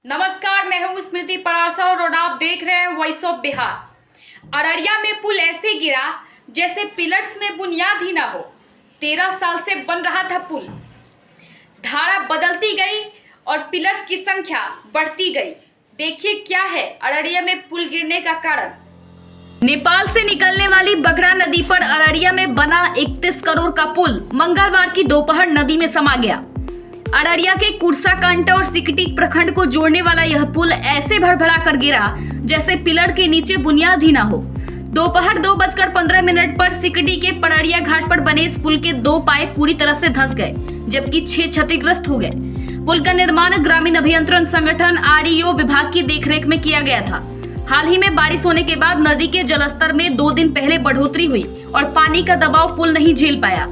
नमस्कार, मैं हूँ स्मृति पराशर और आप देख रहे हैं वॉइस ऑफ बिहार। अररिया में पुल ऐसे गिरा जैसे पिलर्स में बुनियाद ही ना हो। 13 साल से बन रहा था पुल, धारा बदलती गई और पिलर्स की संख्या बढ़ती गई। देखिए क्या है अररिया में पुल गिरने का कारण। नेपाल से निकलने वाली बकरा नदी पर अररिया में बना 31 करोड़ का पुल मंगलवार की दोपहर नदी में समा गया। अररिया के कुर्साकांटा और सिकटी प्रखंड को जोड़ने वाला यह पुल ऐसे भड़बड़ा कर गिरा जैसे पिलर के नीचे बुनियाद ही ना हो। दोपहर 2:15 पर सिकटी के पड़रिया घाट पर बने इस पुल के 2 पाए पूरी तरह से धंस गए, जबकि 6 क्षतिग्रस्त हो गए। पुल का निर्माण ग्रामीण अभियंत्रण संगठन आरईओ विभाग की देखरेख में किया गया था। हाल ही में बारिश होने के बाद नदी के जलस्तर में 2 दिन पहले बढ़ोतरी हुई और पानी का दबाव पुल नहीं झेल पाया।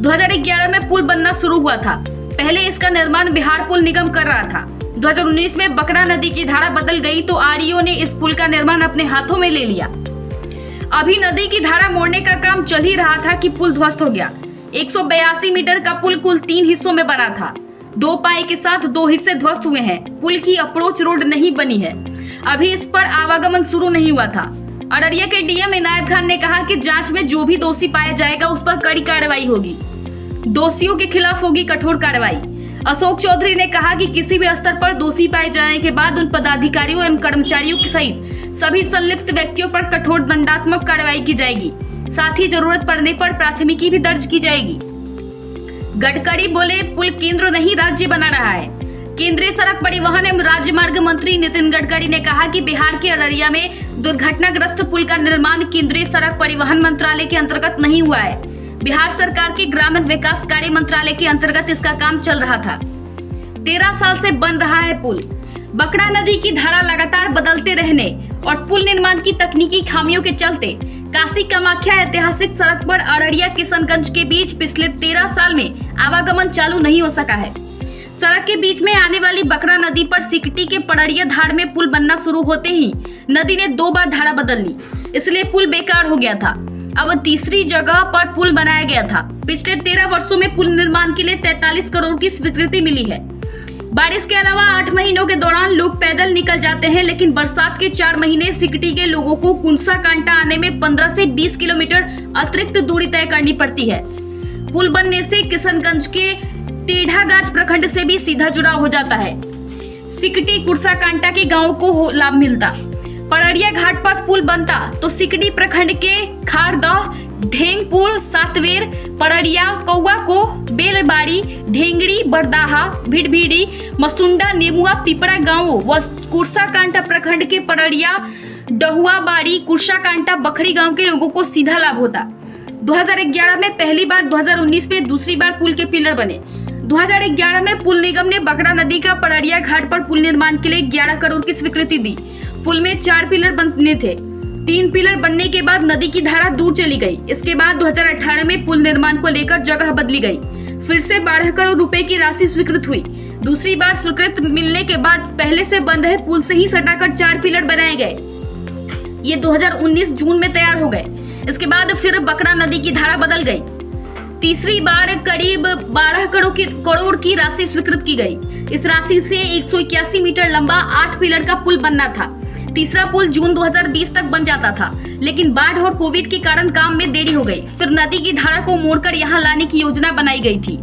2011 में पुल बनना शुरू हुआ था। पहले इसका निर्माण बिहार पुल निगम कर रहा था। 2019 में बकरा नदी की धारा बदल गई तो आरईओ ने इस पुल का निर्माण अपने हाथों में ले लिया। अभी नदी की धारा मोड़ने का काम चल ही रहा था कि पुल ध्वस्त हो गया। 182 मीटर का पुल कुल 3 हिस्सों में बना था। 2 पाए के साथ 2 हिस्से ध्वस्त हुए हैं। पुल की अप्रोच रोड नहीं बनी है। अभी इस पर आवागमन शुरू नहीं हुआ था। अररिया के डीएम इनायत खान ने कहा कि जांच में जो भी दोषी पाया जाएगा उस पर कड़ी कार्रवाई होगी। दोषियों के खिलाफ होगी कठोर कार्रवाई। अशोक चौधरी ने कहा कि किसी भी स्तर पर दोषी पाए जाने के बाद उन पदाधिकारियों एवं कर्मचारियों सहित सभी संलिप्त व्यक्तियों पर कठोर दंडात्मक कार्रवाई की जाएगी। साथ ही जरूरत पड़ने पर प्राथमिकी भी दर्ज की जाएगी। गडकरी बोले, पुल केंद्र नहीं राज्य बना रहा है। केंद्रीय सड़क परिवहन एवं राजमार्ग मंत्री नितिन गडकरी ने कहा कि बिहार के अररिया में दुर्घटनाग्रस्त पुल का निर्माण केंद्रीय सड़क परिवहन मंत्रालय के अंतर्गत नहीं हुआ है। बिहार सरकार के ग्रामीण विकास कार्य मंत्रालय के अंतर्गत इसका काम चल रहा था। 13 साल से बन रहा है पुल। बकरा नदी की धारा लगातार बदलते रहने और पुल निर्माण की तकनीकी खामियों के चलते काशी कामाख्या ऐतिहासिक सड़क पर अररिया किशनगंज के बीच पिछले 13 साल में आवागमन चालू नहीं हो सका है। सड़क के बीच में आने वाली बकरा नदी पर सिकटी के पड़रिया धार में पुल बनना शुरू होते ही नदी ने 2 बार धारा बदल ली, इसलिए पुल बेकार हो गया था। अब तीसरी जगह पर पुल बनाया गया था। पिछले 13 वर्षों में पुल निर्माण के लिए 43 करोड़ की स्वीकृति मिली है। बारिश के अलावा 8 महीनों के दौरान लोग पैदल निकल जाते हैं, लेकिन बरसात के 4 महीने सिकटी के लोगों को कुर्साकांटा आने में 15 से 20 किलोमीटर अतिरिक्त दूरी तय करनी पड़ती है। पुल बनने से किशनगंज के टेढ़ागाछ प्रखंड से भी सीधा जुड़ाव हो जाता है। सिकटी कुर्साकांटा के गाँव को लाभ मिलता। पड़रिया घाट पर पुल बनता तो सिकटी प्रखंड के खारदह, ढेंगपुर, सातवेर, पड़रिया, कौआ को, बेलबाड़ी, ढेंगड़ी, बरदाहा, भिड़भिड़ी, मसुंडा, नेमुआ, पिपरा गांवों व कुर्साकांटा प्रखंड के पड़रिया, डहुआबाड़ी, कुर्साकांटा, बखरी गांव के लोगों को सीधा लाभ होता। 2011 में पहली बार, 2019 में दूसरी बार पुल के पिलर बने। 2011 में पुल निगम ने बकरा नदी का पड़रिया घाट पर पुल निर्माण के लिए 11 करोड़ की स्वीकृति दी। पुल में 4 पिलर बनने थे। 3 पिलर बनने के बाद नदी की धारा दूर चली गई। इसके बाद 2018 में पुल निर्माण को लेकर जगह बदली गई। फिर से 12 करोड़ रुपए की राशि स्वीकृत हुई। दूसरी बार स्वीकृत मिलने के बाद पहले से बन रहे पुल से ही सटाकर 4 पिलर बनाए गए। ये 2019 जून में तैयार हो गए। इसके बाद फिर बकरा नदी की धारा बदल गई। तीसरी बार करीब 12 करोड़ की राशि स्वीकृत की गई। इस राशि से 181 मीटर लंबा 8 पिलर का पुल बनना था। तीसरा पुल जून 2020 तक बन जाता था, लेकिन बाढ़ और कोविड के कारण काम में देरी हो गई। फिर नदी की धारा को मोड़कर यहां लाने की योजना बनाई गई थी।